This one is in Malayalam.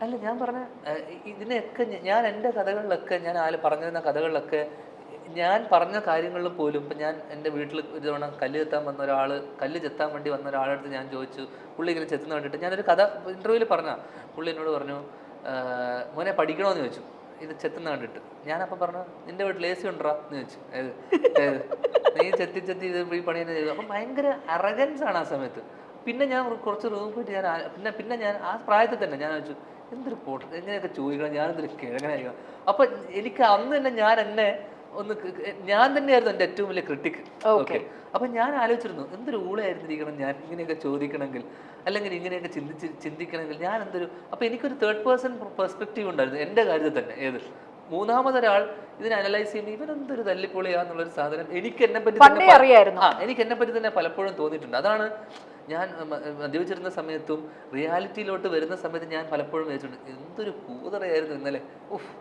അല്ല ഞാൻ പറഞ്ഞ ഇതിനെയൊക്കെ ഞാൻ എൻ്റെ കഥകളിലൊക്കെ ഞാൻ പറഞ്ഞിരുന്ന കഥകളിലൊക്കെ ഞാൻ പറഞ്ഞ കാര്യങ്ങളിൽ പോലും ഇപ്പം ഞാൻ എൻ്റെ വീട്ടിൽ ഒരു തവണ കല്ല് ചെത്താൻ വേണ്ടി വന്ന ഒരാളുടെ അടുത്ത് ഞാൻ ചോദിച്ചു. പുള്ളി ഇങ്ങനെ ചെത്തുന്ന കണ്ടിട്ട് ഞാനൊരു കഥ ഇൻ്റർവ്യൂവിൽ പറഞ്ഞ പുള്ളി എന്നോട് പറഞ്ഞു, മോനെ പഠിക്കണമെന്ന് ചോദിച്ചു ഇത് ചെത്തുന്ന കണ്ടിട്ട്. ഞാനപ്പോൾ പറഞ്ഞു, നിൻ്റെ വീട്ടിൽ AC ഉണ്ടോ എന്ന് ചോദിച്ചു. ഏത് ഏത് നീ ചെത്തി ചെത്തി ഇത് ഈ പണി തന്നെ ചെയ്തു. അപ്പം ഭയങ്കര അറഗൻസ് ആണ് ആ സമയത്ത്. പിന്നെ ഞാൻ കുറച്ച് റൂം പോയിട്ട് ഞാൻ പിന്നെ ഞാൻ ആ പ്രായത്തിൽ തന്നെ ഞാൻ ചോദിച്ചു, എന്തൊരു പോട്ട് എങ്ങനെയൊക്കെ ചോദിക്കണം, ഞാനെന്തൊരു കിഴങ്ങനായിരിക്കണം. അപ്പം എനിക്ക് അന്ന് തന്നെ ഞാൻ തന്നെയായിരുന്നു എൻ്റെ ഏറ്റവും വലിയ ക്രിട്ടിക്. ഓക്കെ, അപ്പം ഞാൻ ആലോചിച്ചിരുന്നു എന്തൊരു ഊളയായിരുന്നിരിക്കണം ഞാൻ ഇങ്ങനെയൊക്കെ ചോദിക്കണമെങ്കിൽ, അല്ലെങ്കിൽ ഇങ്ങനെയൊക്കെ ചിന്തിക്കണമെങ്കിൽ ഞാൻ എന്തൊരു. അപ്പം എനിക്കൊരു തേർഡ് പേഴ്സൺ പെർസ്പെക്റ്റീവ് ഉണ്ടായിരുന്നു എൻ്റെ കാര്യത്തിൽ തന്നെ. മൂന്നാമതൊരാൾ ഇതിനെ അനലൈസ് ചെയ്യുമ്പോൾ ഇവരെന്തൊരു തല്ലിപ്പൊളിയാന്നുള്ളൊരു സാധനം എനിക്ക് എന്നെ പറ്റി തന്നെ പലപ്പോഴും തോന്നിയിട്ടുണ്ട്. അതാണ് ഞാൻ മദ്യപിച്ചിരുന്ന സമയത്തും റിയാലിറ്റിയിലോട്ട് വരുന്ന സമയത്ത് ഞാൻ പലപ്പോഴും വിചാരിച്ചിട്ടുണ്ട് എന്തൊരു കൂതറയായിരുന്നു ഇന്നലെ. ഉഫ്.